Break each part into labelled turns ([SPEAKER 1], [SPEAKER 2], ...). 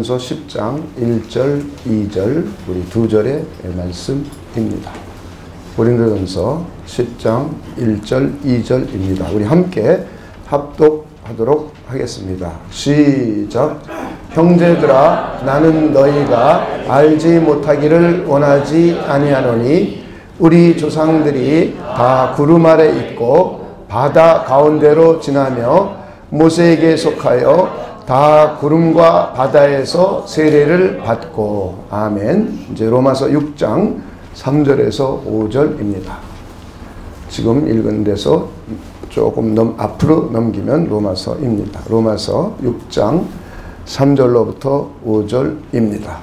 [SPEAKER 1] 고린도전서 10장 1절, 2절 우리 두 절의 말씀입니다. 고린도전서 10장 1절, 2절입니다. 우리 함께 합독하도록 하겠습니다. 시작. 형제들아, 나는 너희가 알지 못하기를 원하지 아니하노니 우리 조상들이 다 구름 아래 있고 바다 가운데로 지나며 모세에게 속하여 다 구름과 바다에서 세례를 받고. 아멘. 이제 로마서 6장 3절에서 5절입니다. 지금 읽은 데서 조금 앞으로 넘기면 로마서입니다. 로마서 6장 3절로부터 5절입니다.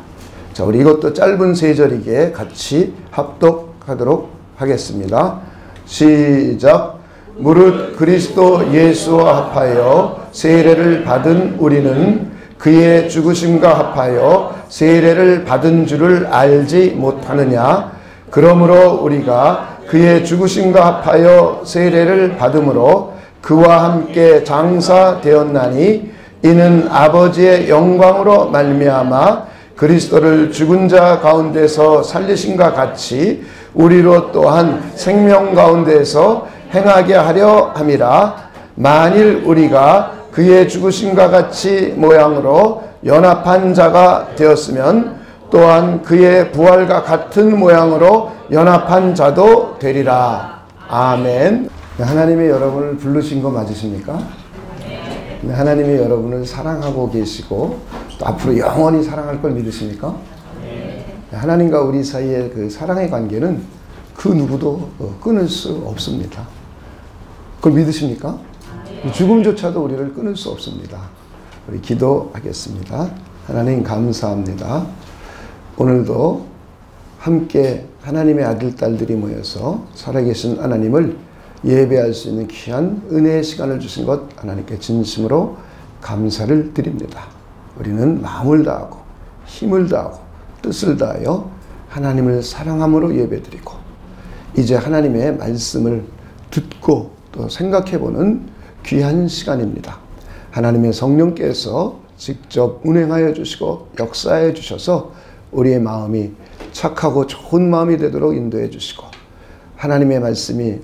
[SPEAKER 1] 자, 우리 이것도 짧은 세 절이기에 같이 합독하도록 하겠습니다. 시작. 무릇 그리스도 예수와 합하여 세례를 받은 우리는 그의 죽으심과 합하여 세례를 받은 줄을 알지 못하느냐. 그러므로 우리가 그의 죽으심과 합하여 세례를 받음으로 그와 함께 장사되었나니 이는 아버지의 영광으로 말미암아 그리스도를 죽은 자 가운데서 살리심과 같이 우리로 또한 생명 가운데서 행하게 하려 함이라. 만일 우리가 그의 죽으심과 같이 모양으로 연합한 자가 되었으면 또한 그의 부활과 같은 모양으로 연합한 자도 되리라. 아멘. 하나님이 여러분을 부르신 거 맞으십니까? 하나님이 여러분을 사랑하고 계시고 또 앞으로 영원히 사랑할 걸 믿으십니까? 하나님과 우리 사이의 그 사랑의 관계는 그 누구도 끊을 수 없습니다. 그걸 믿으십니까? 죽음조차도 우리를 끊을 수 없습니다. 우리 기도하겠습니다. 하나님 감사합니다. 오늘도 함께 하나님의 아들, 딸들이 모여서 살아계신 하나님을 예배할 수 있는 귀한 은혜의 시간을 주신 것 하나님께 진심으로 감사를 드립니다. 우리는 마음을 다하고 힘을 다하고 뜻을 다하여 하나님을 사랑함으로 예배드리고 이제 하나님의 말씀을 듣고 또 생각해보는 귀한 시간입니다. 하나님의 성령께서 직접 운행하여 주시고 역사해 주셔서 우리의 마음이 착하고 좋은 마음이 되도록 인도해 주시고 하나님의 말씀이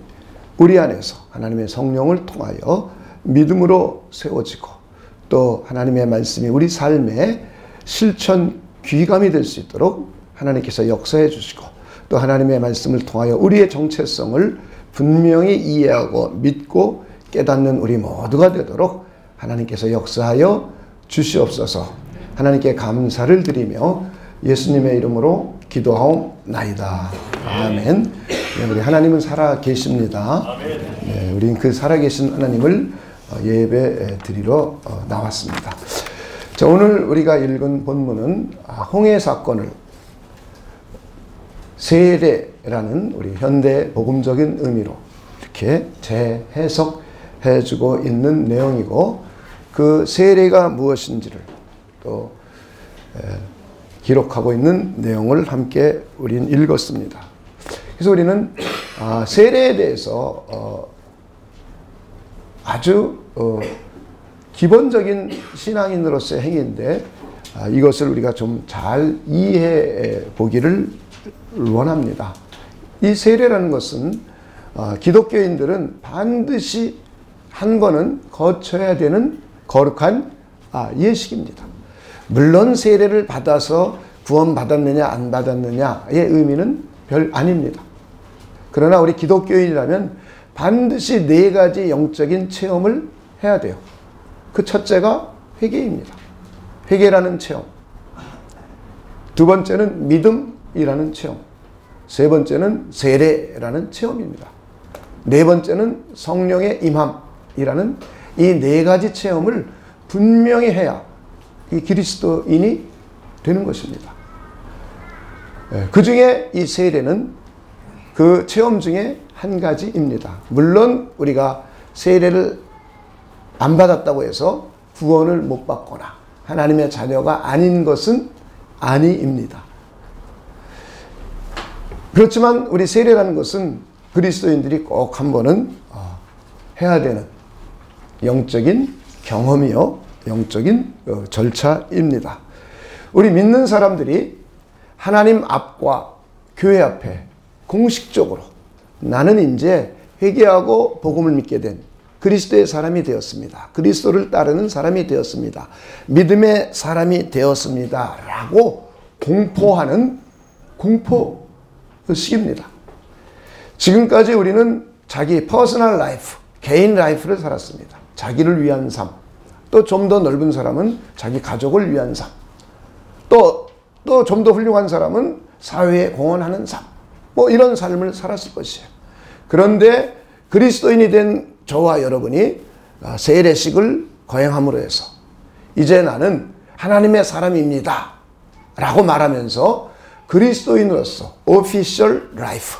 [SPEAKER 1] 우리 안에서 하나님의 성령을 통하여 믿음으로 세워지고 또 하나님의 말씀이 우리 삶의 실천 귀감이 될 수 있도록 하나님께서 역사해 주시고 또 하나님의 말씀을 통하여 우리의 정체성을 분명히 이해하고 믿고 깨닫는 우리 모두가 되도록 하나님께서 역사하여 주시옵소서. 하나님께 감사를 드리며 예수님의 이름으로 기도하옵나이다. 아멘. 네, 우리 하나님은 살아 계십니다. 네, 우리는 그 살아계신 하나님을 예배 드리러 나왔습니다. 자, 오늘 우리가 읽은 본문은 홍해 사건을 세례라는 우리 현대 복음적인 의미로 이렇게 재해석해주고 있는 내용이고 그 세례가 무엇인지를 또 기록하고 있는 내용을 함께 우리는 읽었습니다. 그래서 우리는 세례에 대해서 아주 기본적인 신앙인으로서의 행위인데 이것을 우리가 좀 잘 이해해 보기를 원합니다. 이 세례라는 것은 기독교인들은 반드시 한 번은 거쳐야 되는 거룩한 예식입니다. 물론 세례를 받아서 구원받았느냐 안 받았느냐의 의미는 별 아닙니다. 그러나 우리 기독교인이라면 반드시 네 가지 영적인 체험을 해야 돼요. 그 첫째가 회개입니다. 회개라는 체험. 두 번째는 믿음이라는 체험. 세 번째는 세례라는 체험입니다. 네 번째는 성령의 임함이라는 이 네 가지 체험을 분명히 해야 이 그리스도인이 되는 것입니다. 그 중에 이 세례는 그 체험 중에 한 가지입니다. 물론 우리가 세례를 안 받았다고 해서 구원을 못 받거나 하나님의 자녀가 아닌 것은 아니입니다. 그렇지만 우리 세례라는 것은 그리스도인들이 꼭 한 번은 해야 되는 영적인 경험이요 영적인 절차입니다. 우리 믿는 사람들이 하나님 앞과 교회 앞에 공식적으로 나는 이제 회개하고 복음을 믿게 된 그리스도의 사람이 되었습니다. 그리스도를 따르는 사람이 되었습니다. 믿음의 사람이 되었습니다. 라고 공포하는 공포식입니다. 지금까지 우리는 자기 퍼스널 라이프, 개인 라이프를 살았습니다. 자기를 위한 삶, 또 좀 더 넓은 사람은 자기 가족을 위한 삶, 또 좀 더 훌륭한 사람은 사회에 공헌하는 삶, 뭐 이런 삶을 살았을 것이에요. 그런데 그리스도인이 된 저와 여러분이 세례식을 거행함으로 해서 이제 나는 하나님의 사람입니다 라고 말하면서 그리스도인으로서 오피셜 라이프,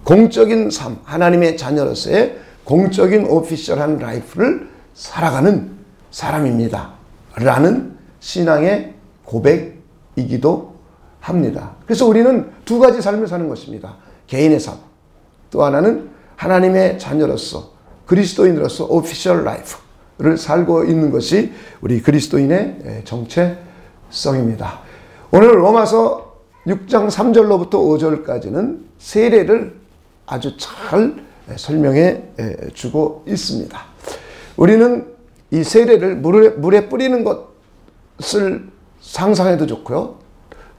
[SPEAKER 1] 공적인 삶, 하나님의 자녀로서의 공적인 오피셜한 라이프를 살아가는 사람입니다 라는 신앙의 고백이기도 합니다. 그래서 우리는 두 가지 삶을 사는 것입니다. 개인의 삶, 또 하나는 하나님의 자녀로서 그리스도인으로서 오피셜 라이프를 살고 있는 것이 우리 그리스도인의 정체성입니다. 오늘 로마서 6장 3절로부터 5절까지는 세례를 아주 잘 설명해 주고 있습니다. 우리는 이 세례를 물에 뿌리는 것을 상상해도 좋고요.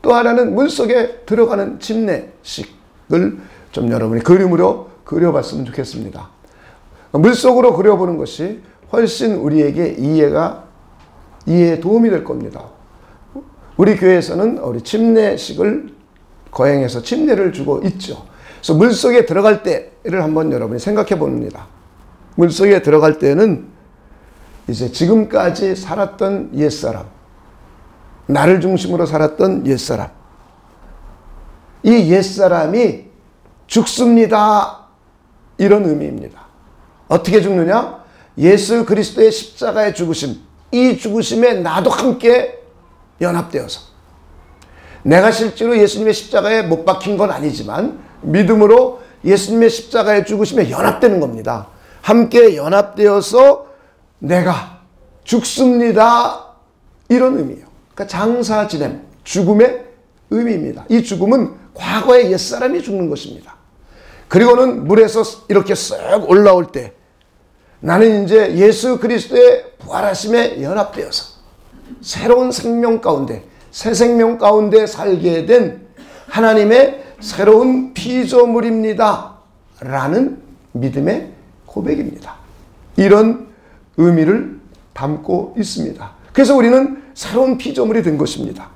[SPEAKER 1] 또 하나는 물속에 들어가는 침례식을 좀 여러분이 그림으로 그려봤으면 좋겠습니다. 물속으로 그려보는 것이 훨씬 우리에게 이해에 도움이 될 겁니다. 우리 교회에서는 우리 침례식을 거행해서 침례를 주고 있죠. 그래서 물속에 들어갈 때를 한번 여러분이 생각해 봅니다. 물속에 들어갈 때는 이제 지금까지 살았던 옛사람, 나를 중심으로 살았던 옛사람, 이 옛사람이 죽습니다. 이런 의미입니다. 어떻게 죽느냐? 예수 그리스도의 십자가의 죽으심, 이 죽으심에 나도 함께 연합되어서, 내가 실제로 예수님의 십자가에 못 박힌 건 아니지만 믿음으로 예수님의 십자가의 죽으심에 연합되는 겁니다. 함께 연합되어서 내가 죽습니다. 이런 의미예요. 그러니까 장사 지냄, 죽음의 의미입니다. 이 죽음은 과거의 옛사람이 죽는 것입니다. 그리고는 물에서 이렇게 쓱 올라올 때 나는 이제 예수 그리스도의 부활하심에 연합되어서 새로운 생명 가운데, 새 생명 가운데 살게 된 하나님의 새로운 피조물입니다 라는 믿음의 고백입니다. 이런 의미를 담고 있습니다. 그래서 우리는 새로운 피조물이 된 것입니다.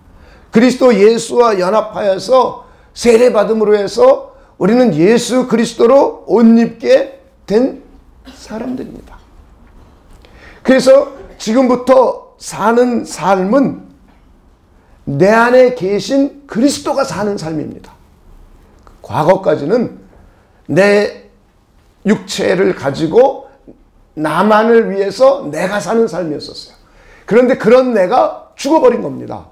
[SPEAKER 1] 그리스도 예수와 연합하여서 세례받음으로 해서 우리는 예수 그리스도로 옷 입게 된 사람들입니다. 그래서 지금부터 사는 삶은 내 안에 계신 그리스도가 사는 삶입니다. 과거까지는 내 육체를 가지고 나만을 위해서 내가 사는 삶이었었어요. 그런데 그런 내가 죽어버린 겁니다.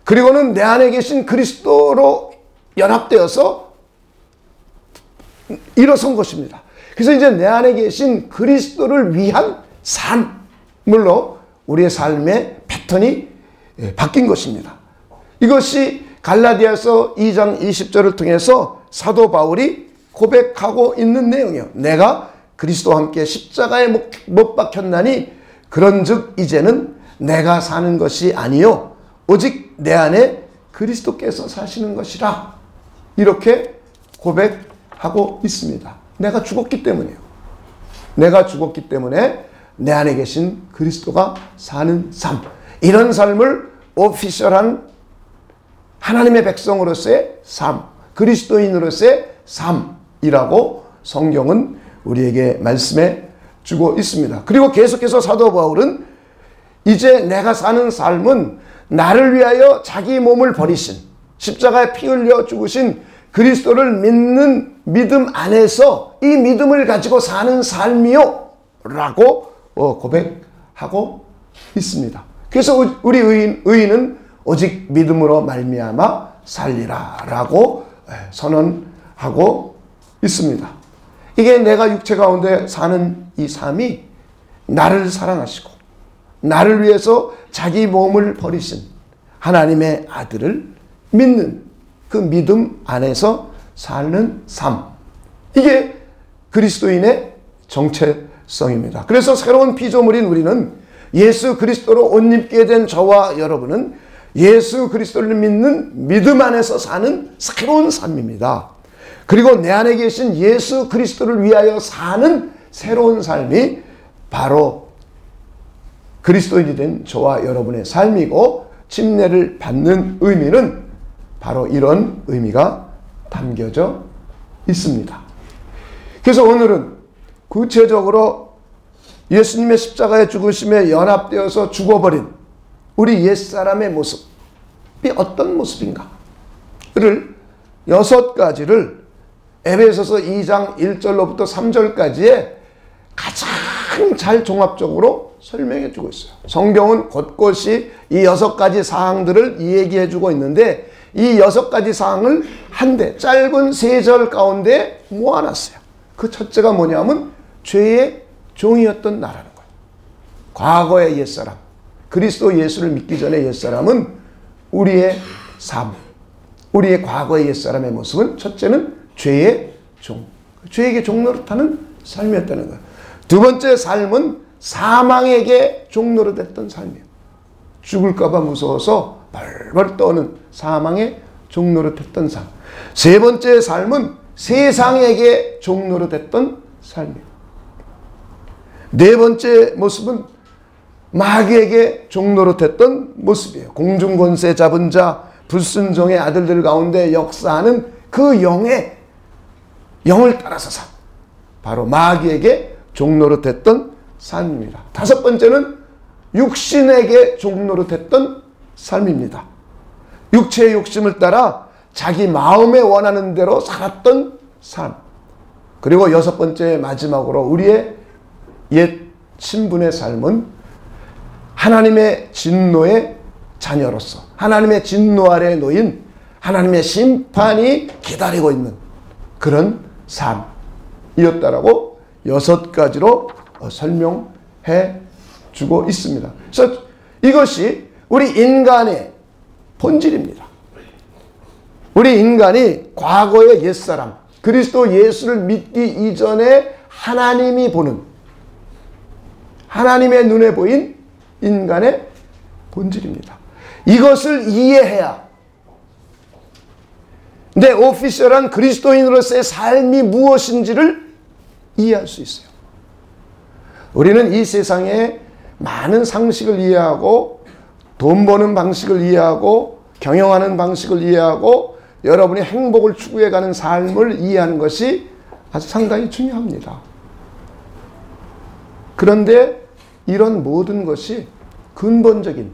[SPEAKER 1] 그리고는 내 안에 계신 그리스도로 연합되어서 일어선 것입니다. 그래서 이제 내 안에 계신 그리스도를 위한 삶으로 우리의 삶의 패턴이 바뀐 것입니다. 이것이 갈라디아서 2장 20절을 통해서 사도 바울이 고백하고 있는 내용이에요. 내가 그리스도와 함께 십자가에 못 박혔나니 그런즉 이제는 내가 사는 것이 아니요 오직 내 안에 그리스도께서 사시는 것이라. 이렇게 고백하고 있습니다. 내가 죽었기 때문이에요. 내가 죽었기 때문에 내 안에 계신 그리스도가 사는 삶, 이런 삶을 오피셜한 하나님의 백성으로서의 삶, 그리스도인으로서의 삶이라고 성경은 우리에게 말씀해 주고 있습니다. 그리고 계속해서 사도 바울은 이제 내가 사는 삶은 나를 위하여 자기 몸을 버리신, 십자가에 피 흘려 죽으신 그리스도를 믿는 믿음 안에서 이 믿음을 가지고 사는 삶이요 라고 고백하고 있습니다. 그래서 우리 의인은 오직 믿음으로 말미암아 살리라 라고 선언하고 있습니다. 이게 내가 육체 가운데 사는 이 삶이 나를 사랑하시고 나를 위해서 자기 몸을 버리신 하나님의 아들을 믿는 그 믿음 안에서 사는 삶. 이게 그리스도인의 정체성입니다. 그래서 새로운 피조물인 우리는 예수 그리스도로 옷 입게 된 저와 여러분은 예수 그리스도를 믿는 믿음 안에서 사는 새로운 삶입니다. 그리고 내 안에 계신 예수 그리스도를 위하여 사는 새로운 삶이 바로 그리스도인이 된 저와 여러분의 삶이고, 침례를 받는 의미는 바로 이런 의미가 담겨져 있습니다. 그래서 오늘은 구체적으로 예수님의 십자가의 죽으심에 연합되어서 죽어버린 우리 옛사람의 모습이 어떤 모습인가를 6가지를 에베소서 2장 1절로부터 3절까지에 가장 잘 종합적으로 설명해 주고 있어요. 성경은 곳곳이 이 6가지 사항들을 얘기해 주고 있는데, 이 6가지 사항을 한데 짧은 3절 가운데 모아놨어요. 그 첫째가 뭐냐면 죄의 종이었던 나라는 거예요. 과거의 옛사람, 그리스도 예수를 믿기 전에 옛사람은 우리의 삶, 우리의 과거의 옛사람의 모습은 첫째는 죄의 종, 죄에게 종노릇하는 삶이었다는 거예요. 두 번째 삶은 사망에게 종노릇했던 삶이에요. 죽을까 봐 무서워서 벌벌 떠는 사망에 종노릇했던 삶. 세 번째 삶은 세상에게 종노릇했던 삶이에요. 네 번째 모습은 마귀에게 종노릇했던 모습이에요. 공중권세 잡은 자, 불순종의 아들들 가운데 역사하는 그 영을 따라서 삶, 바로 마귀에게 종노릇했던 삶입니다. 다섯 번째는 육신에게 종노릇했던 삶입니다. 육체의 욕심을 따라 자기 마음에 원하는 대로 살았던 삶. 그리고 여섯 번째 마지막으로 우리의 옛 신분의 삶은 하나님의 진노의 자녀로서 하나님의 진노 아래에 놓인 하나님의 심판이 기다리고 있는 그런 삶이었다라고 6가지로 설명해 주고 있습니다. 그래서 이것이 우리 인간의 본질입니다. 우리 인간이 과거의 옛사람, 그리스도 예수를 믿기 이전에 하나님이 보는, 하나님의 눈에 보인 인간의 본질입니다. 이것을 이해해야 내 오피셜한 그리스도인으로서의 삶이 무엇인지를 이해할 수 있어요. 우리는 이 세상에 많은 상식을 이해하고 돈 버는 방식을 이해하고 경영하는 방식을 이해하고 여러분이 행복을 추구해가는 삶을 이해하는 것이 아주 상당히 중요합니다. 그런데 이런 모든 것이 근본적인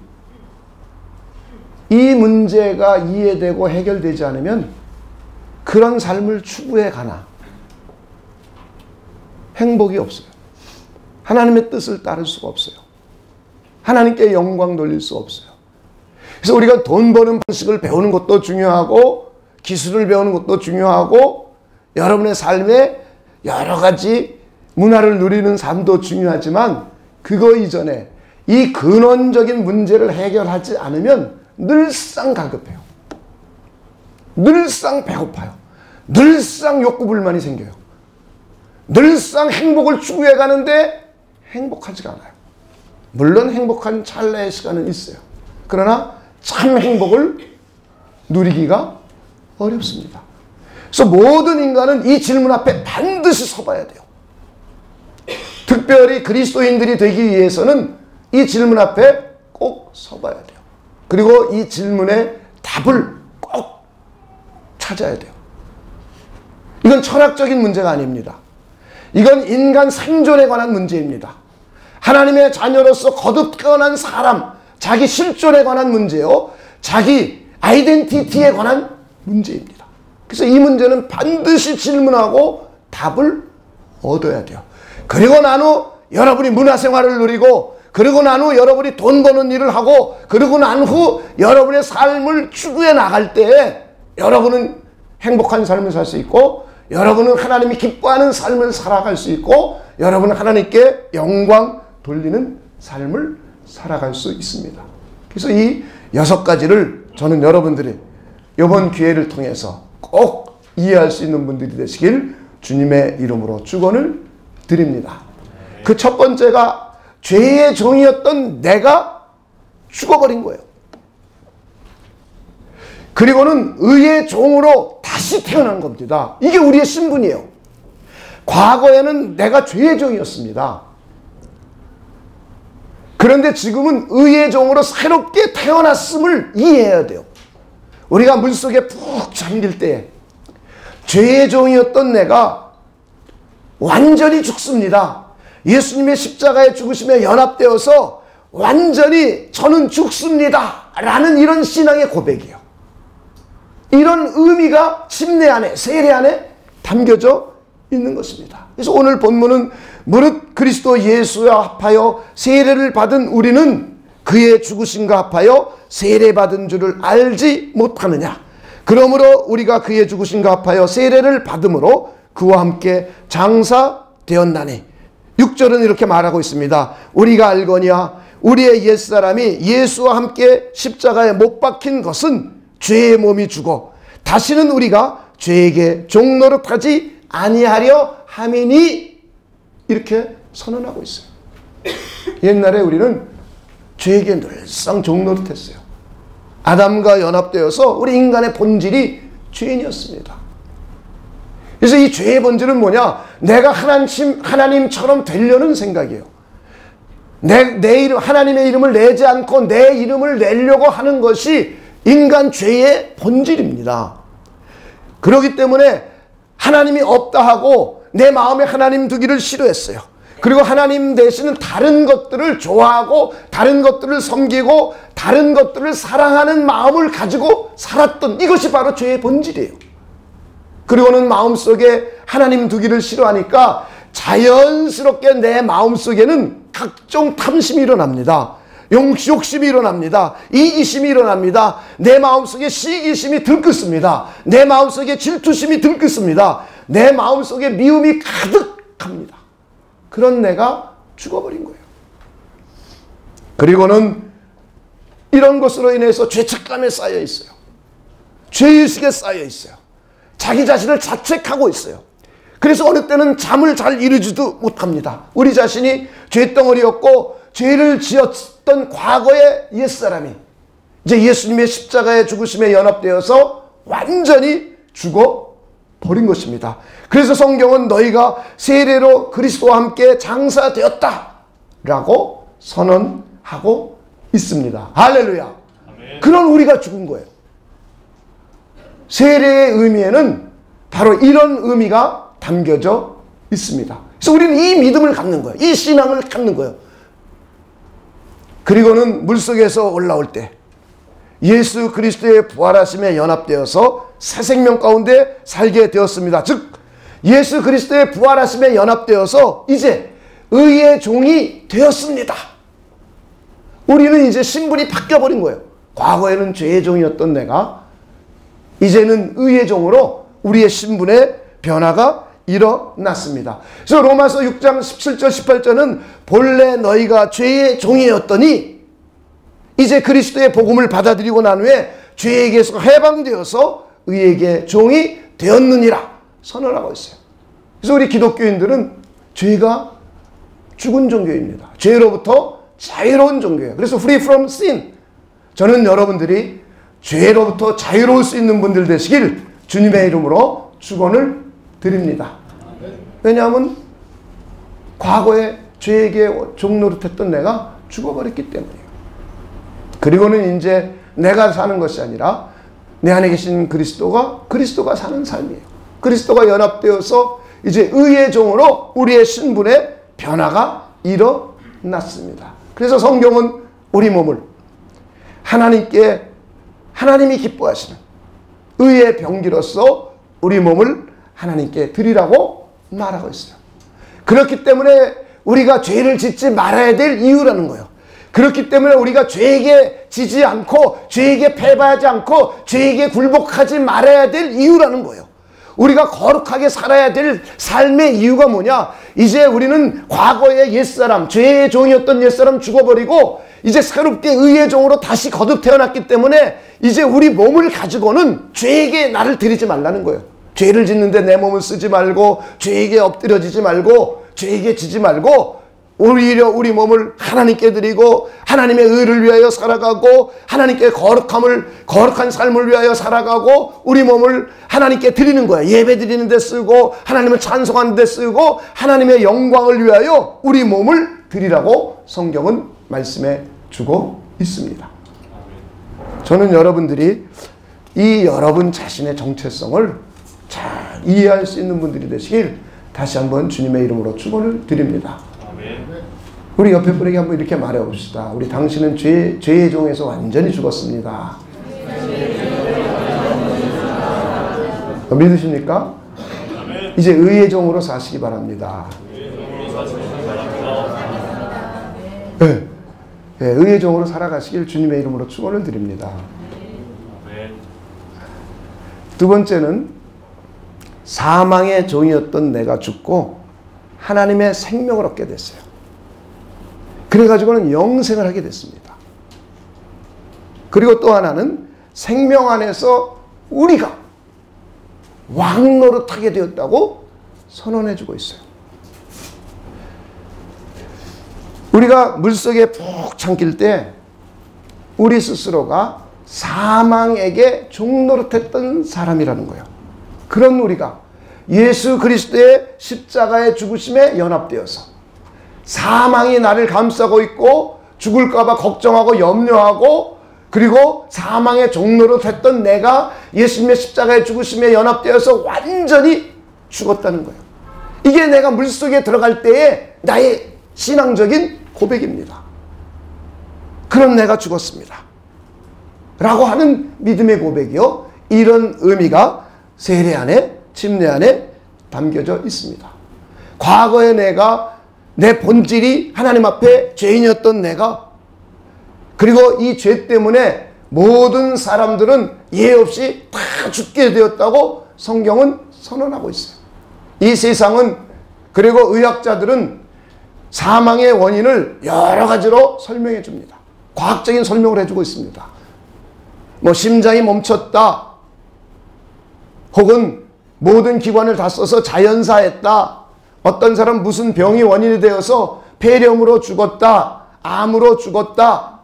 [SPEAKER 1] 이 문제가 이해되고 해결되지 않으면 그런 삶을 추구해 가나 행복이 없어요. 하나님의 뜻을 따를 수가 없어요. 하나님께 영광 돌릴 수 없어요. 그래서 우리가 돈 버는 방식을 배우는 것도 중요하고 기술을 배우는 것도 중요하고 여러분의 삶에 여러 가지 문화를 누리는 삶도 중요하지만 그거 이전에 이 근원적인 문제를 해결하지 않으면 늘상 갈급해요. 늘상 배고파요. 늘상 욕구불만이 생겨요. 늘상 행복을 추구해 가는데 행복하지가 않아요. 물론 행복한 찰나의 시간은 있어요. 그러나 참 행복을 누리기가 어렵습니다. 그래서 모든 인간은 이 질문 앞에 반드시 서봐야 돼요. 특별히 그리스도인들이 되기 위해서는 이 질문 앞에 꼭 서봐야 돼요. 그리고 이 질문의 답을 꼭 찾아야 돼요. 이건 철학적인 문제가 아닙니다. 이건 인간 생존에 관한 문제입니다. 하나님의 자녀로서 거듭 태어난 사람, 자기 실존에 관한 문제요. 자기 아이덴티티에 관한 문제입니다. 그래서 이 문제는 반드시 질문하고 답을 얻어야 돼요. 그리고 난 후 여러분이 문화생활을 누리고 그리고 난 후 여러분이 돈 버는 일을 하고 그리고 난 후 여러분의 삶을 추구해 나갈 때에 여러분은 행복한 삶을 살 수 있고 여러분은 하나님이 기뻐하는 삶을 살아갈 수 있고 여러분은 하나님께 영광 돌리는 삶을 살아갈 수 있습니다. 그래서 이 6가지를 저는 여러분들이 이번 기회를 통해서 꼭 이해할 수 있는 분들이 되시길 주님의 이름으로 축원을 드립니다. 그 첫 번째가 죄의 종이었던 내가 죽어버린 거예요. 그리고는 의의 종으로 다시 태어난 겁니다. 이게 우리의 신분이에요. 과거에는 내가 죄의 종이었습니다. 그런데 지금은 의의 종으로 새롭게 태어났음을 이해해야 돼요. 우리가 물속에 푹 잠길 때 죄의 종이었던 내가 완전히 죽습니다. 예수님의 십자가의 죽으심에 연합되어서 완전히 저는 죽습니다 라는 이런 신앙의 고백이에요. 이런 의미가 침례 안에, 세례 안에 담겨져 있는 것입니다. 그래서 오늘 본문은 무릇 그리스도 예수와 합하여 세례를 받은 우리는 그의 죽으심과 합하여 세례받은 줄을 알지 못하느냐. 그러므로 우리가 그의 죽으심과 합하여 세례를 받음으로 그와 함께 장사되었나니. 6절은 이렇게 말하고 있습니다. 우리가 알거니와 우리의 옛사람이 예수와 함께 십자가에 못 박힌 것은 죄의 몸이 죽어 다시는 우리가 죄에게 종노릇하지 아니하려 함이니. 이렇게 선언하고 있어요. 옛날에 우리는 죄에게 늘상 종노릇했어요. 아담과 연합되어서 우리 인간의 본질이 죄인이었습니다. 그래서 이 죄의 본질은 뭐냐? 내가 하나님처럼 되려는 생각이에요. 내 이름, 하나님의 이름을 내지 않고 내 이름을 내려고 하는 것이 인간 죄의 본질입니다. 그렇기 때문에 하나님이 없다 하고 내 마음에 하나님 두기를 싫어했어요. 그리고 하나님 대신은 다른 것들을 좋아하고 다른 것들을 섬기고 다른 것들을 사랑하는 마음을 가지고 살았던, 이것이 바로 죄의 본질이에요. 그리고는 마음속에 하나님 두기를 싫어하니까 자연스럽게 내 마음속에는 각종 탐심이 일어납니다. 욕심이 일어납니다. 이기심이 일어납니다. 내 마음속에 시기심이 들끓습니다. 내 마음속에 질투심이 들끓습니다. 내 마음속에 미움이 가득합니다. 그런 내가 죽어버린 거예요. 그리고는 이런 것으로 인해서 죄책감에 쌓여 있어요. 죄의식에 쌓여 있어요. 자기 자신을 자책하고 있어요. 그래서 어느 때는 잠을 잘 이루지도 못합니다. 우리 자신이 죄덩어리였고 죄를 지었던 과거의 옛사람이 이제 예수님의 십자가의 죽으심에 연합되어서 완전히 죽어버린 것입니다. 그래서 성경은 너희가 세례로 그리스도와 함께 장사되었다 라고 선언하고 있습니다. 할렐루야. 아멘. 그런 우리가 죽은 거예요. 세례의 의미에는 바로 이런 의미가 담겨져 있습니다. 그래서 우리는 이 믿음을 갖는 거예요. 이 신앙을 갖는 거예요. 그리고는 물속에서 올라올 때 예수 그리스도의 부활하심에 연합되어서 새 생명 가운데 살게 되었습니다. 즉 예수 그리스도의 부활하심에 연합되어서 이제 의의 종이 되었습니다. 우리는 이제 신분이 바뀌어버린 거예요. 과거에는 죄의 종이었던 내가 이제는 의의 종으로 우리의 신분의 변화가 일어났습니다. 그래서 로마서 6장 17절 18절은 본래 너희가 죄의 종이었더니 이제 그리스도의 복음을 받아들이고 난 후에 죄에게서 해방되어서 의에게 종이 되었느니라 선언하고 있어요. 그래서 우리 기독교인들은 죄가 죽은 종교입니다. 죄로부터 자유로운 종교예요. 그래서 free from sin. 저는 여러분들이 죄로부터 자유로울 수 있는 분들 되시길 주님의 이름으로 축원을 드립니다. 왜냐하면 과거에 죄에게 종노릇했던 내가 죽어버렸기 때문이에요. 그리고는 이제 내가 사는 것이 아니라 내 안에 계신 그리스도가 사는 삶이에요. 그리스도가 연합되어서 이제 의의 종으로 우리의 신분의 변화가 일어났습니다. 그래서 성경은 우리 몸을 하나님이 기뻐하시는 의의 병기로서 우리 몸을 하나님께 드리라고 말하고 있어요. 그렇기 때문에 우리가 죄를 짓지 말아야 될 이유라는 거예요. 그렇기 때문에 우리가 죄에게 지지 않고 죄에게 패배하지 않고 죄에게 굴복하지 말아야 될 이유라는 거예요. 우리가 거룩하게 살아야 될 삶의 이유가 뭐냐? 이제 우리는 과거의 옛사람, 죄의 종이었던 옛사람 죽어버리고 이제 새롭게 의의 종으로 다시 거듭 태어났기 때문에 이제 우리 몸을 가지고는 죄에게 나를 드리지 말라는 거예요. 죄를 짓는데 내 몸을 쓰지 말고, 죄에게 엎드려지지 말고, 죄에게 지지 말고, 오히려 우리 몸을 하나님께 드리고 하나님의 의를 위하여 살아가고 하나님께 거룩한 삶을 위하여 살아가고 우리 몸을 하나님께 드리는 거예요. 예배 드리는 데 쓰고 하나님을 찬송하는 데 쓰고 하나님의 영광을 위하여 우리 몸을 드리라고 성경은 말씀해 주고 있습니다. 저는 여러분들이 이 여러분 자신의 정체성을 잘 이해할 수 있는 분들이 되시길 다시 한번 주님의 이름으로 축원을 드립니다. 우리 옆에 분에게 한번 이렇게 말해 봅시다. 우리 당신은 죄의 종에서 완전히 죽었습니다. 믿으십니까? 이제 의의 종으로 사시기 바랍니다. 네. 네, 의의 종으로 살아가시길 주님의 이름으로 축원을 드립니다. 두 번째는 사망의 종이었던 내가 죽고 하나님의 생명을 얻게 됐어요. 그래가지고는 영생을 하게 됐습니다. 그리고 또 하나는 생명 안에서 우리가 왕노릇하게 되었다고 선언해주고 있어요. 우리가 물속에 푹 잠길 때 우리 스스로가 사망에게 종노릇했던 사람이라는 거예요. 그런 우리가 예수 그리스도의 십자가의 죽으심에 연합되어서 사망이 나를 감싸고 있고 죽을까 봐 걱정하고 염려하고 그리고 사망의 종로로 됐던 내가 예수님의 십자가의 죽으심에 연합되어서 완전히 죽었다는 거예요. 이게 내가 물속에 들어갈 때의 나의 신앙적인 고백입니다. 그런 내가 죽었습니다. 라고 하는 믿음의 고백이요. 이런 의미가 세례 안에, 침례 안에 담겨져 있습니다. 과거의 내가 내 본질이 하나님 앞에 죄인이었던 내가 그리고 이 죄 때문에 모든 사람들은 예외 없이 다 죽게 되었다고 성경은 선언하고 있어요. 이 세상은 그리고 의학자들은 사망의 원인을 여러 가지로 설명해 줍니다. 과학적인 설명을 해주고 있습니다. 뭐 심장이 멈췄다 혹은 모든 기관을 다 써서 자연사했다. 어떤 사람 무슨 병이 원인이 되어서 폐렴으로 죽었다. 암으로 죽었다.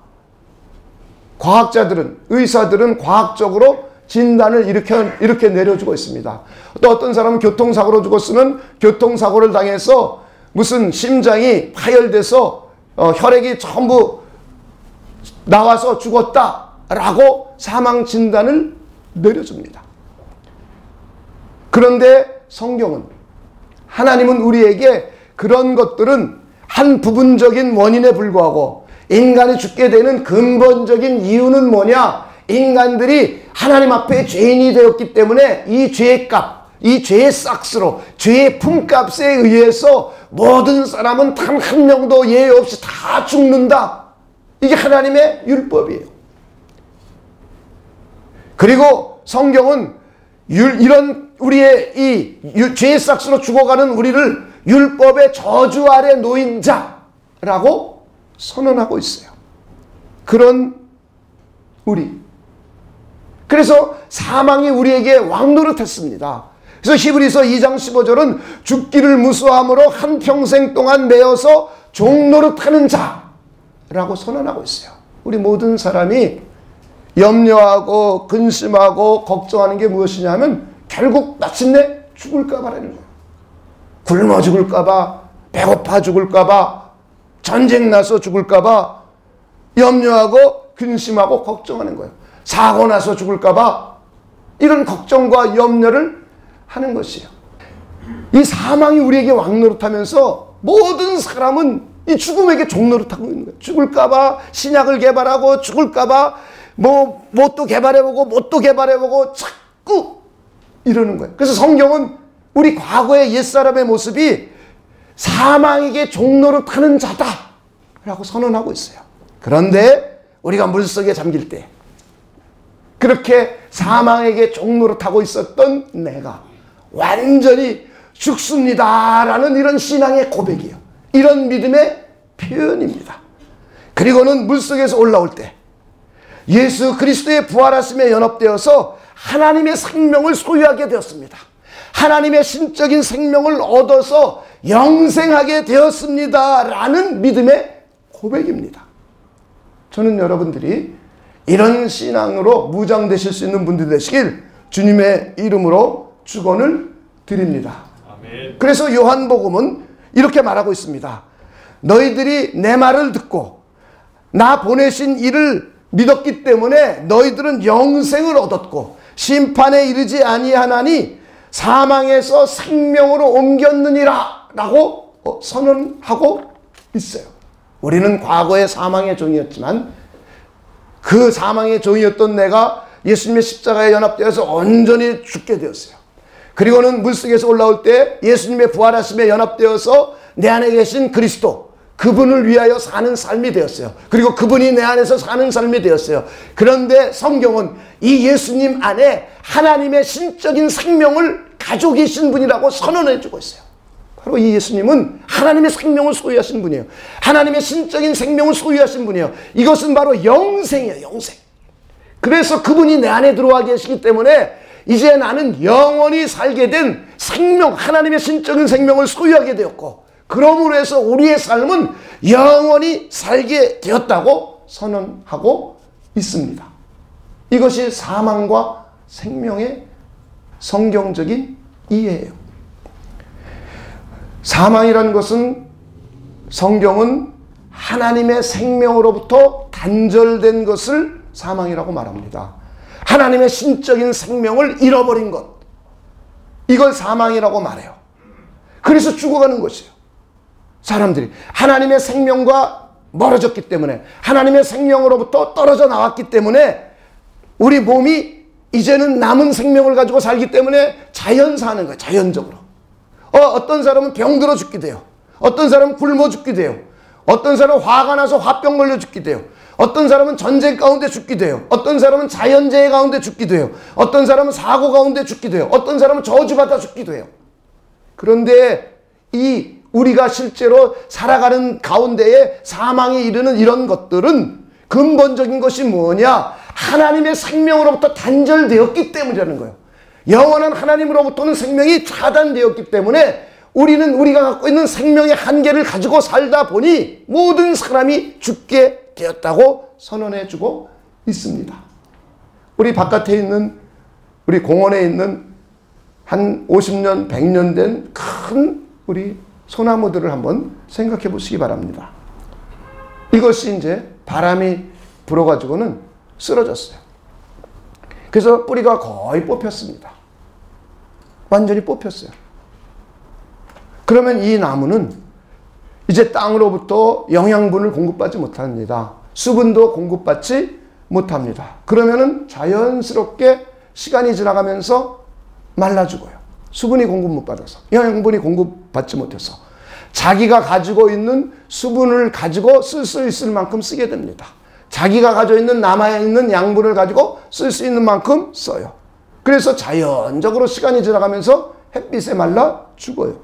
[SPEAKER 1] 과학자들은 의사들은 과학적으로 진단을 이렇게 내려주고 있습니다. 또 어떤 사람은 교통사고로 죽었으면 교통사고를 당해서 무슨 심장이 파열돼서 혈액이 전부 나와서 죽었다라고 사망 진단을 내려줍니다. 그런데 성경은 하나님은 우리에게 그런 것들은 한 부분적인 원인에 불과하고 인간이 죽게 되는 근본적인 이유는 뭐냐? 인간들이 하나님 앞에 죄인이 되었기 때문에 이 죄의 값, 이 죄의 싹스로 죄의 품값에 의해서 모든 사람은 단 한 명도 예외 없이 다 죽는다. 이게 하나님의 율법이에요. 그리고 성경은 이런 우리의 이 죄의 싹스로 죽어가는 우리를 율법의 저주 아래 놓인 자라고 선언하고 있어요. 그런 우리. 그래서 사망이 우리에게 왕노릇했습니다. 그래서 히브리서 2장 15절은 죽기를 무수함으로 한평생 동안 매여서 종노릇하는 자라고 선언하고 있어요. 우리 모든 사람이 염려하고 근심하고 걱정하는 게 무엇이냐면 결국 마침내 죽을까 봐라는 거예요. 굶어 죽을까 봐, 배고파 죽을까 봐, 전쟁 나서 죽을까 봐 염려하고 근심하고 걱정하는 거예요. 사고 나서 죽을까 봐 이런 걱정과 염려를 하는 것이에요. 이 사망이 우리에게 왕노릇하면서 모든 사람은 이 죽음에게 종노릇하고 있는 거예요. 죽을까 봐 신약을 개발하고 죽을까 봐 뭣도 개발해보고 뭣도 개발해보고 자꾸 이러는 거예요. 그래서 성경은 우리 과거의 옛사람의 모습이 사망에게 종노릇하는 자다라고 선언하고 있어요. 그런데 우리가 물속에 잠길 때 그렇게 사망에게 종노릇하고 있었던 내가 완전히 죽습니다라는 이런 신앙의 고백이에요. 이런 믿음의 표현입니다. 그리고는 물속에서 올라올 때 예수 그리스도의 부활하심에 연합되어서 하나님의 생명을 소유하게 되었습니다. 하나님의 신적인 생명을 얻어서 영생하게 되었습니다 라는 믿음의 고백입니다. 저는 여러분들이 이런 신앙으로 무장되실 수 있는 분들 되시길 주님의 이름으로 축원을 드립니다. 아멘. 그래서 요한복음은 이렇게 말하고 있습니다. 너희들이 내 말을 듣고 나 보내신 이를 믿었기 때문에 너희들은 영생을 얻었고 심판에 이르지 아니하나니 사망에서 생명으로 옮겼느니라 라고 선언하고 있어요. 우리는 과거에 사망의 종이었지만 그 사망의 종이었던 내가 예수님의 십자가에 연합되어서 온전히 죽게 되었어요. 그리고는 물속에서 올라올 때 예수님의 부활하심에 연합되어서 내 안에 계신 그리스도, 그분을 위하여 사는 삶이 되었어요. 그리고 그분이 내 안에서 사는 삶이 되었어요. 그런데 성경은 이 예수님 안에 하나님의 신적인 생명을 가지고 계신 분이라고 선언해 주고 있어요. 바로 이 예수님은 하나님의 생명을 소유하신 분이에요. 하나님의 신적인 생명을 소유하신 분이에요. 이것은 바로 영생이에요. 영생. 그래서 그분이 내 안에 들어와 계시기 때문에 이제 나는 영원히 살게 된 생명, 하나님의 신적인 생명을 소유하게 되었고, 그러므로 해서 우리의 삶은 영원히 살게 되었다고 선언하고 있습니다. 이것이 사망과 생명의 성경적인 이해예요. 사망이라는 것은 성경은 하나님의 생명으로부터 단절된 것을 사망이라고 말합니다. 하나님의 신적인 생명을 잃어버린 것, 이걸 사망이라고 말해요. 그래서 죽어가는 것이에요. 사람들이 하나님의 생명과 멀어졌기 때문에, 하나님의 생명으로부터 떨어져 나왔기 때문에 우리 몸이 이제는 남은 생명을 가지고 살기 때문에 자연사하는 거예요. 자연적으로. 어떤 사람은 병들어 죽기도 해요. 어떤 사람은 굶어 죽기도 해요. 어떤 사람은 화가 나서 화병 걸려 죽기도 해요. 어떤 사람은 전쟁 가운데 죽기도 해요. 어떤 사람은 자연재해 가운데 죽기도 해요. 어떤 사람은 사고 가운데 죽기도 해요. 어떤 사람은 저주받아 죽기도 해요. 그런데 이 우리가 실제로 살아가는 가운데에 사망에 이르는 이런 것들은 근본적인 것이 뭐냐? 하나님의 생명으로부터 단절되었기 때문이라는 거예요. 영원한 하나님으로부터는 생명이 차단되었기 때문에 우리는 우리가 갖고 있는 생명의 한계를 가지고 살다 보니 모든 사람이 죽게 되었다고 선언해 주고 있습니다. 우리 바깥에 있는, 우리 공원에 있는 한 50년, 100년 된 큰 우리 소나무들을 한번 생각해 보시기 바랍니다. 이것이 이제 바람이 불어가지고는 쓰러졌어요. 그래서 뿌리가 거의 뽑혔습니다. 완전히 뽑혔어요. 그러면 이 나무는 이제 땅으로부터 영양분을 공급받지 못합니다. 수분도 공급받지 못합니다. 그러면은 자연스럽게 시간이 지나가면서 말라 죽어요. 수분이 공급 못 받아서, 영양분이 공급받지 못해서 자기가 가지고 있는 수분을 가지고 쓸 수 있을 만큼 쓰게 됩니다. 자기가 가지고 있는 남아있는 양분을 가지고 쓸 수 있는 만큼 써요. 그래서 자연적으로 시간이 지나가면서 햇빛에 말라 죽어요.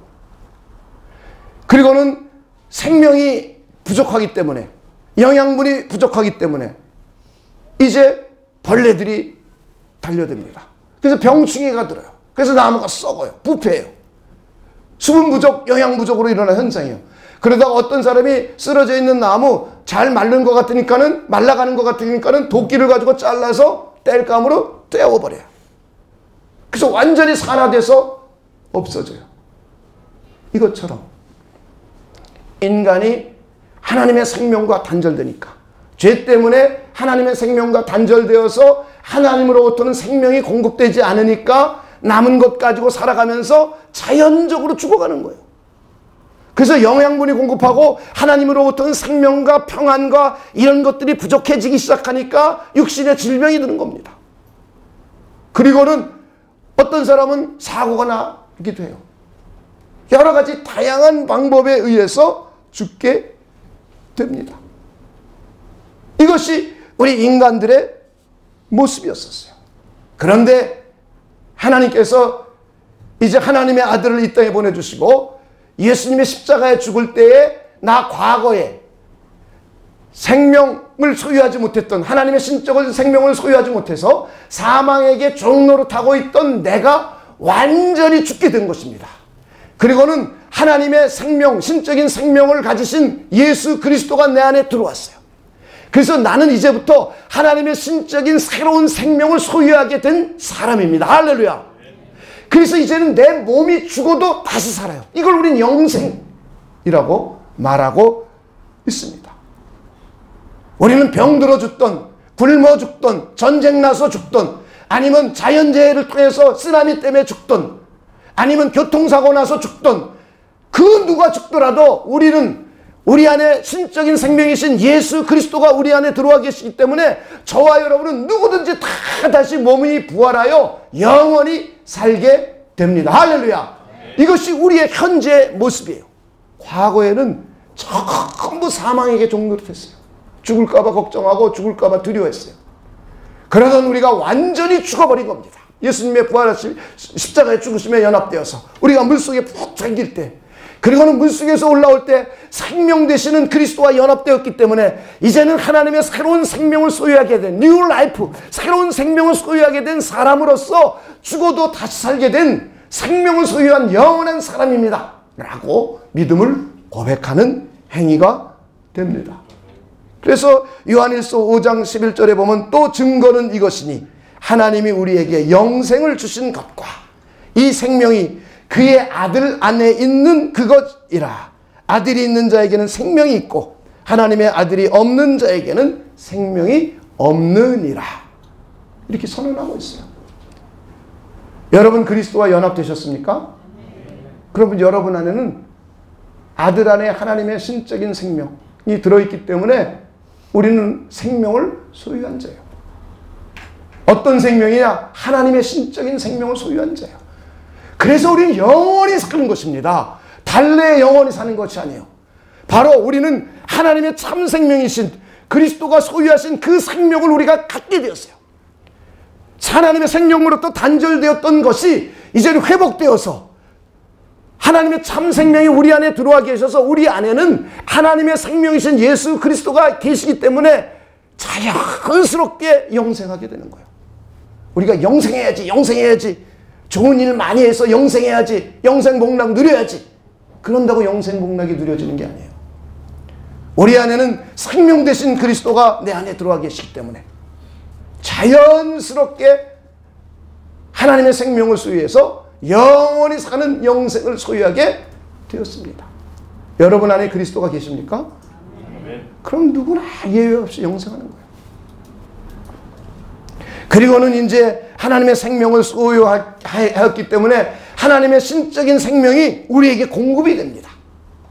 [SPEAKER 1] 그리고는 생명이 부족하기 때문에, 영양분이 부족하기 때문에 이제 벌레들이 달려듭니다. 그래서 병충해가 들어요. 그래서 나무가 썩어요. 부패해요. 수분 부족, 영양 부족으로 일어나는 현상이에요. 그러다가 어떤 사람이 쓰러져 있는 나무 잘 마른 것 같으니까는, 말라가는 것 같으니까는 도끼를 가지고 잘라서 땔감으로 떼어버려요. 그래서 완전히 산화돼서 없어져요. 이것처럼 인간이 하나님의 생명과 단절되니까, 죄 때문에 하나님의 생명과 단절되어서 하나님으로부터는 생명이 공급되지 않으니까 남은 것 가지고 살아가면서 자연적으로 죽어가는 거예요. 그래서 영양분이 공급하고 하나님으로부터는 생명과 평안과 이런 것들이 부족해지기 시작하니까 육신의 질병이 드는 겁니다. 그리고는 어떤 사람은 사고가 나기도 해요. 여러 가지 다양한 방법에 의해서 죽게 됩니다. 이것이 우리 인간들의 모습이었었어요. 그런데 하나님께서 이제 하나님의 아들을 이 땅에 보내주시고 예수님의 십자가에 죽을 때에 나 과거에 생명을 소유하지 못했던, 하나님의 신적인 생명을 소유하지 못해서 사망에게 종노릇하고 있던 내가 완전히 죽게 된 것입니다. 그리고는 하나님의 생명, 신적인 생명을 가지신 예수 그리스도가 내 안에 들어왔어요. 그래서 나는 이제부터 하나님의 신적인 새로운 생명을 소유하게 된 사람입니다. 할렐루야. 그래서 이제는 내 몸이 죽어도 다시 살아요. 이걸 우린 영생이라고 말하고 있습니다. 우리는 병들어 죽던, 굶어 죽던, 전쟁 나서 죽던, 아니면 자연재해를 통해서 쓰나미 때문에 죽던, 아니면 교통사고 나서 죽던, 그 누가 죽더라도 우리는 우리 안에 신적인 생명이신 예수 그리스도가 우리 안에 들어와 계시기 때문에 저와 여러분은 누구든지 다 다시 몸이 부활하여 영원히 살게 됩니다. 할렐루야. 이것이 우리의 현재 모습이에요. 과거에는 전부 사망에게 종노릇했어요. 죽을까봐 걱정하고 죽을까봐 두려워했어요. 그러던 우리가 완전히 죽어버린 겁니다. 예수님의 부활하신 십자가에 죽으심에 연합되어서 우리가 물속에 푹 잠길 때, 그리고는 물속에서 올라올 때 생명 되시는 그리스도와 연합되었기 때문에 이제는 하나님의 새로운 생명을 소유하게 된 뉴 라이프, 새로운 생명을 소유하게 된 사람으로서 죽어도 다시 살게 된 생명을 소유한 영원한 사람입니다 라고 믿음을 고백하는 행위가 됩니다. 그래서 요한일서 5장 11절에 보면 또 증거는 이것이니 하나님이 우리에게 영생을 주신 것과 이 생명이 그의 아들 안에 있는 그것이라. 아들이 있는 자에게는 생명이 있고 하나님의 아들이 없는 자에게는 생명이 없느니라. 이렇게 선언하고 있어요. 여러분 그리스도와 연합되셨습니까? 그러면 여러분 안에는 아들 안에 하나님의 신적인 생명이 들어있기 때문에 우리는 생명을 소유한 자예요. 어떤 생명이냐? 하나님의 신적인 생명을 소유한 자예요. 그래서 우리는 영원히 사는 것입니다. 달래 영원히 사는 것이 아니에요. 바로 우리는 하나님의 참 생명이신 그리스도가 소유하신 그 생명을 우리가 갖게 되었어요. 하나님의 생명으로부터 단절되었던 것이 이제는 회복되어서 하나님의 참 생명이 우리 안에 들어와 계셔서 우리 안에는 하나님의 생명이신 예수 그리스도가 계시기 때문에 자연스럽게 영생하게 되는 거예요. 우리가 영생해야지, 좋은 일 많이 해서 영생해야지, 영생복락 누려야지, 그런다고 영생복락이 누려지는 게 아니에요. 우리 안에는 생명 되신 그리스도가 내 안에 들어와 계시기 때문에 자연스럽게 하나님의 생명을 소유해서 영원히 사는 영생을 소유하게 되었습니다. 여러분 안에 그리스도가 계십니까? 그럼 누구나 예외 없이 영생하는 거예요. 그리고는 이제 하나님의 생명을 소유하였기 때문에 하나님의 신적인 생명이 우리에게 공급이 됩니다.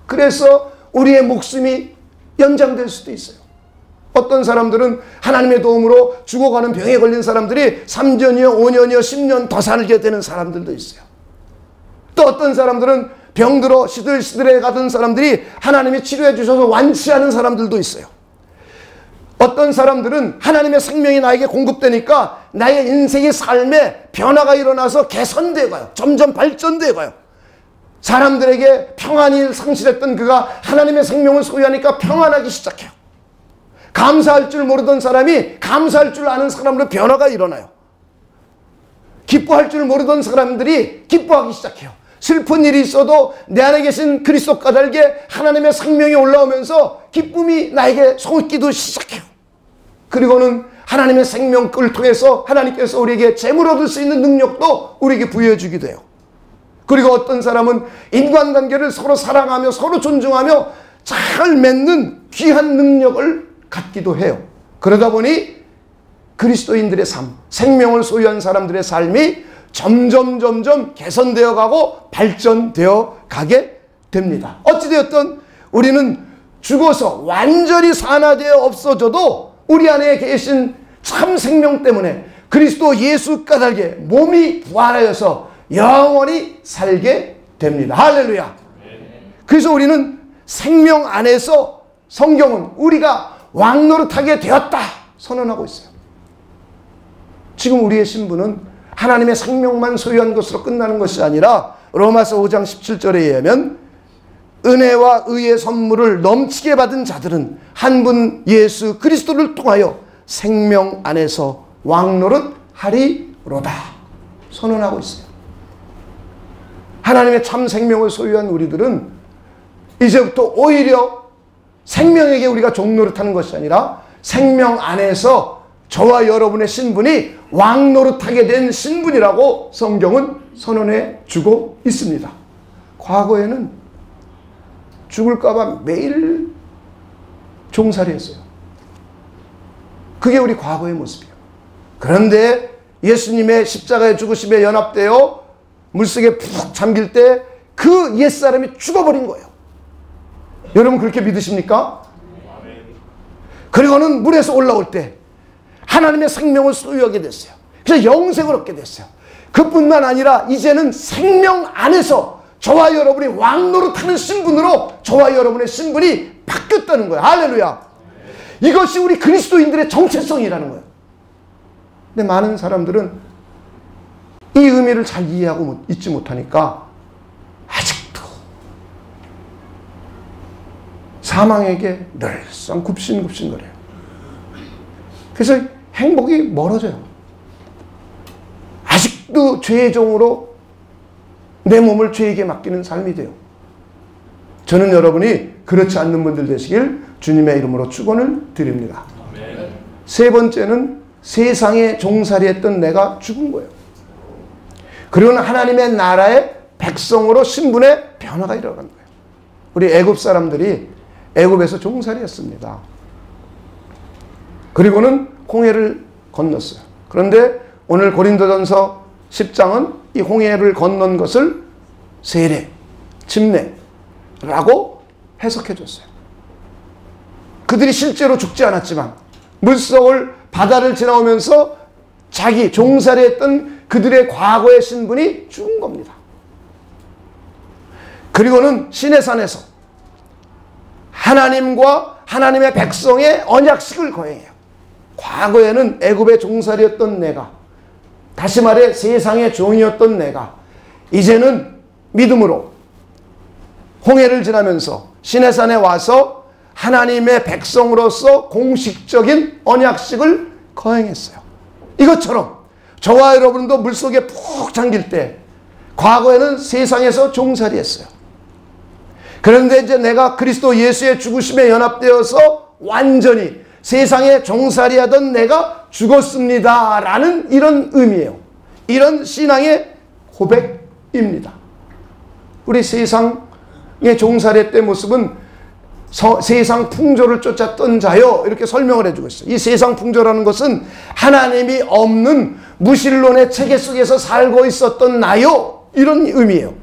[SPEAKER 1] 그래서 우리의 목숨이 연장될 수도 있어요. 어떤 사람들은 하나님의 도움으로 죽어가는 병에 걸린 사람들이 3년이요, 5년이요, 10년 더 살게 되는 사람들도 있어요. 또 어떤 사람들은 병들어 시들시들해 가던 사람들이 하나님이 치료해 주셔서 완치하는 사람들도 있어요. 어떤 사람들은 하나님의 생명이 나에게 공급되니까 나의 인생의 삶에 변화가 일어나서 개선되어 가요. 점점 발전되어 가요. 사람들에게 평안이 상실했던 그가 하나님의 생명을 소유하니까 평안하기 시작해요. 감사할 줄 모르던 사람이 감사할 줄 아는 사람으로 변화가 일어나요. 기뻐할 줄 모르던 사람들이 기뻐하기 시작해요. 슬픈 일이 있어도 내 안에 계신 그리스도 까닭에 하나님의 생명이 올라오면서 기쁨이 나에게 솟기도 시작해요. 그리고는 하나님의 생명을 통해서 하나님께서 우리에게 재물 얻을 수 있는 능력도 우리에게 부여해 주기도 해요. 그리고 어떤 사람은 인간관계를 서로 사랑하며 서로 존중하며 잘 맺는 귀한 능력을 갖기도 해요. 그러다 보니 그리스도인들의 삶, 생명을 소유한 사람들의 삶이 점점 개선되어 가고 발전되어 가게 됩니다. 어찌되었든 우리는 죽어서 완전히 산화되어 없어져도 우리 안에 계신 참 생명 때문에 그리스도 예수 까닭에 몸이 부활하여서 영원히 살게 됩니다. 할렐루야. 그래서 우리는 생명 안에서 성경은 우리가 왕노릇하게 되었다 선언하고 있어요. 지금 우리의 신분은 하나님의 생명만 소유한 것으로 끝나는 것이 아니라 로마서 5장 17절에 의하면 은혜와 의의 선물을 넘치게 받은 자들은 한 분 예수 그리스도를 통하여 생명 안에서 왕노릇 하리로다 선언하고 있어요. 하나님의 참 생명을 소유한 우리들은 이제부터 오히려 생명에게 우리가 종노릇하는 것이 아니라 생명 안에서 저와 여러분의 신분이 왕노릇하게 된 신분이라고 성경은 선언해 주고 있습니다. 과거에는 죽을까 봐 매일 종살이했어요. 그게 우리 과거의 모습이에요. 그런데 예수님의 십자가의 죽으심에 연합되어 물속에 푹 잠길 때 그 옛사람이 죽어버린 거예요. 여러분 그렇게 믿으십니까? 그리고는 물에서 올라올 때 하나님의 생명을 소유하게 됐어요. 그래서 영생을 얻게 됐어요. 그뿐만 아니라 이제는 생명 안에서 저와 여러분이 왕노릇하는 신분으로 저와 여러분의 신분이 바뀌었다는 거예요. 할렐루야. 이것이 우리 그리스도인들의 정체성이라는 거예요. 근데 많은 사람들은 이 의미를 잘 이해하고 있지 못하니까 아직도 사망에게 늘상 굽신굽신거려요. 그래서 행복이 멀어져요. 아직도 죄의 종으로 내 몸을 죄에게 맡기는 삶이 돼요. 저는 여러분이 그렇지 않는 분들 되시길 주님의 이름으로 축원을 드립니다. 아멘. 세 번째는 세상에 종살이했던 내가 죽은 거예요. 그리고는 하나님의 나라의 백성으로 신분의 변화가 일어난 거예요. 우리 애굽 사람들이 애굽에서 종살이했습니다. 그리고는 홍해를 건넜어요. 그런데 오늘 고린도전서 10장은 이 홍해를 건넌 것을 세례, 침례라고 해석해 줬어요. 그들이 실제로 죽지 않았지만 물속을 바다를 지나오면서 자기 종살이했던 그들의 과거의 신분이 죽은 겁니다. 그리고는 시내산에서 하나님과 하나님의 백성의 언약식을 거행해요. 과거에는 애굽의 종살이였던 내가, 다시 말해 세상의 종이었던 내가 이제는 믿음으로 홍해를 지나면서 시내산에 와서 하나님의 백성으로서 공식적인 언약식을 거행했어요. 이것처럼 저와 여러분도 물속에 푹 잠길 때 과거에는 세상에서 종살이했어요. 그런데 이제 내가 그리스도 예수의 죽으심에 연합되어서 완전히 세상에 종살이하던 내가 죽었습니다 라는 이런 의미예요. 이런 신앙의 고백입니다. 우리 세상의 종살이했던 모습은 세상 풍조를 쫓았던 자요 이렇게 설명을 해주고 있어요. 이 세상 풍조라는 것은 하나님이 없는 무신론의 체계 속에서 살고 있었던 나요 이런 의미예요.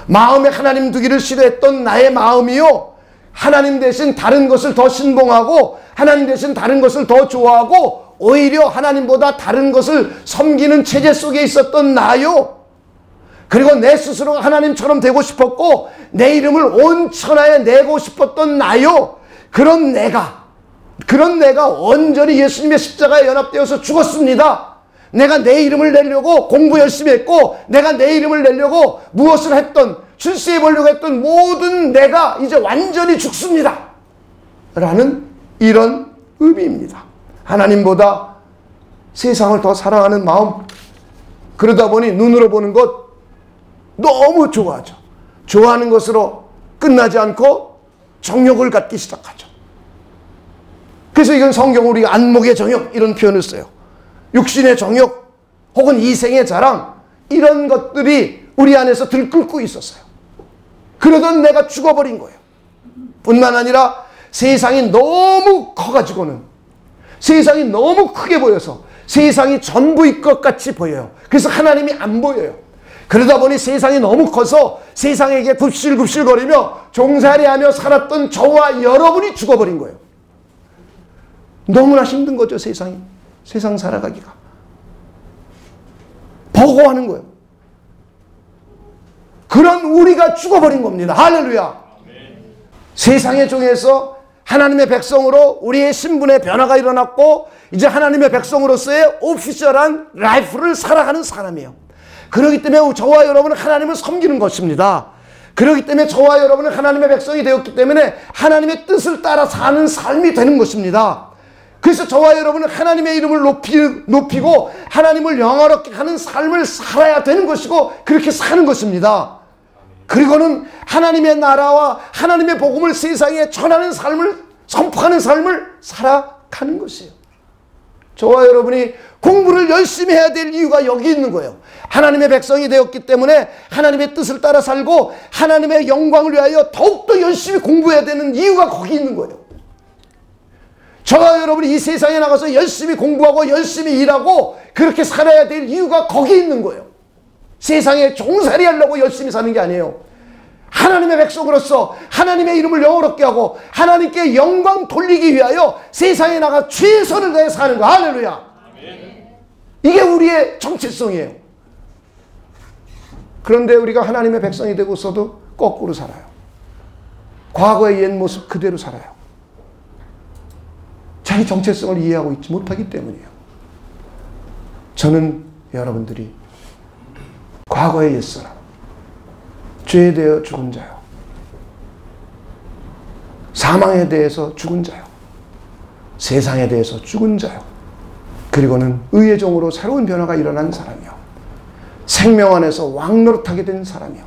[SPEAKER 1] 마음에 하나님 두기를 싫어했던 나의 마음이요 하나님 대신 다른 것을 더 신봉하고 하나님 대신 다른 것을 더 좋아하고 오히려 하나님보다 다른 것을 섬기는 체제 속에 있었던 나요. 그리고 내 스스로가 하나님처럼 되고 싶었고 내 이름을 온 천하에 내고 싶었던 나요. 그런 내가 온전히 예수님의 십자가에 연합되어서 죽었습니다. 내가 내 이름을 내려고 공부 열심히 했고 내가 내 이름을 내려고 무엇을 했던 출세해 보려고 했던 모든 내가 이제 완전히 죽습니다 라는 이런 의미입니다. 하나님보다 세상을 더 사랑하는 마음, 그러다 보니 눈으로 보는 것 너무 좋아하죠. 좋아하는 것으로 끝나지 않고 정욕을 갖기 시작하죠. 그래서 이건 성경 우리가 안목의 정욕 이런 표현을 써요. 육신의 정욕 혹은 이생의 자랑 이런 것들이 우리 안에서 들끓고 있었어요. 그러던 내가 죽어버린 거예요. 뿐만 아니라 세상이 너무 커가지고는 세상이 너무 크게 보여서 세상이 전부일 것 같이 보여요. 그래서 하나님이 안 보여요. 그러다 보니 세상이 너무 커서 세상에게 굽실굽실거리며 종살이하며 살았던 저와 여러분이 죽어버린 거예요. 너무나 힘든 거죠. 세상 살아가기가 버거워하는 거예요. 그런 우리가 죽어버린 겁니다. 할렐루야. 세상의 종에서 하나님의 백성으로 우리의 신분의 변화가 일어났고 이제 하나님의 백성으로서의 오피셜한 라이프를 살아가는 사람이에요. 그렇기 때문에 저와 여러분은 하나님을 섬기는 것입니다. 그렇기 때문에 저와 여러분은 하나님의 백성이 되었기 때문에 하나님의 뜻을 따라 사는 삶이 되는 것입니다. 그래서 저와 여러분은 하나님의 이름을 높이고 하나님을 영화롭게 하는 삶을 살아야 되는 것이고 그렇게 사는 것입니다. 그리고는 하나님의 나라와 하나님의 복음을 세상에 전하는 삶을 선포하는 삶을 살아가는 것이에요. 저와 여러분이 공부를 열심히 해야 될 이유가 여기 있는 거예요. 하나님의 백성이 되었기 때문에 하나님의 뜻을 따라 살고 하나님의 영광을 위하여 더욱더 열심히 공부해야 되는 이유가 거기 있는 거예요. 저와 여러분이 이 세상에 나가서 열심히 공부하고 열심히 일하고 그렇게 살아야 될 이유가 거기 있는 거예요. 세상에 종살이 하려고 열심히 사는 게 아니에요. 하나님의 백성으로서 하나님의 이름을 영어롭게 하고 하나님께 영광 돌리기 위하여 세상에 나가 최선을 다해 사는 거. 할렐루야. 이게 우리의 정체성이에요. 그런데 우리가 하나님의 백성이 되고서도 거꾸로 살아요. 과거의 옛 모습 그대로 살아요. 자기 정체성을 이해하고 있지 못하기 때문이에요. 저는 여러분들이 과거의 옛사람, 죄에 대해 죽은 자요, 사망에 대해서 죽은 자요, 세상에 대해서 죽은 자요, 그리고는 의의 종으로 새로운 변화가 일어난 사람이요, 생명 안에서 왕노릇하게 된 사람이요,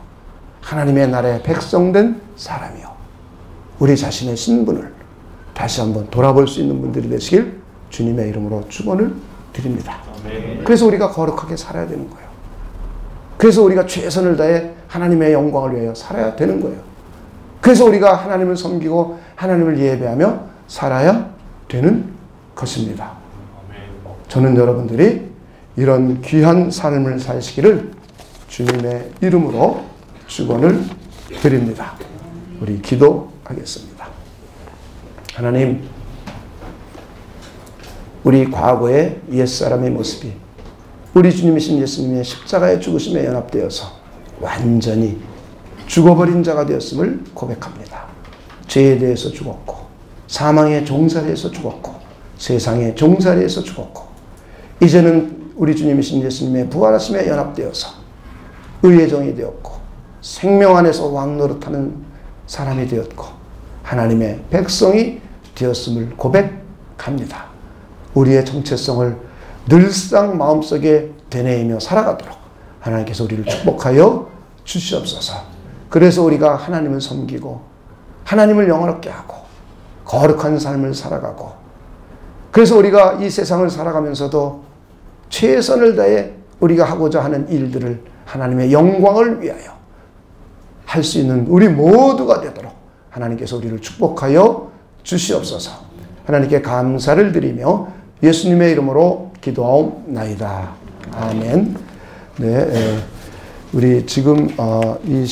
[SPEAKER 1] 하나님의 나라의 백성된 사람이요, 우리 자신의 신분을 다시 한번 돌아볼 수 있는 분들이 되시길 주님의 이름으로 축원을 드립니다. 그래서 우리가 거룩하게 살아야 되는 거예요. 그래서 우리가 최선을 다해 하나님의 영광을 위하여 살아야 되는 거예요. 그래서 우리가 하나님을 섬기고 하나님을 예배하며 살아야 되는 것입니다. 저는 여러분들이 이런 귀한 삶을 사시기를 주님의 이름으로 축원을 드립니다. 우리 기도하겠습니다. 하나님, 우리 과거의 옛사람의 모습이 우리 주님이신 예수님의 십자가의 죽으심에 연합되어서 완전히 죽어버린 자가 되었음을 고백합니다. 죄에 대해서 죽었고, 사망의 종살이에서 죽었고, 세상의 종살이에서 죽었고, 이제는 우리 주님이신 예수님의 부활하심에 연합되어서 의의 종이 되었고, 생명 안에서 왕노릇하는 사람이 되었고, 하나님의 백성이 되었음을 고백합니다. 우리의 정체성을 늘상 마음속에 되뇌이며 살아가도록 하나님께서 우리를 축복하여 주시옵소서. 그래서 우리가 하나님을 섬기고 하나님을 영화롭게 하고 거룩한 삶을 살아가고, 그래서 우리가 이 세상을 살아가면서도 최선을 다해 우리가 하고자 하는 일들을 하나님의 영광을 위하여 할 수 있는 우리 모두가 되도록 하나님께서 우리를 축복하여 주시옵소서. 하나님께 감사를 드리며 예수님의 이름으로 기도하옵나이다. 아멘. 네, 우리 지금 이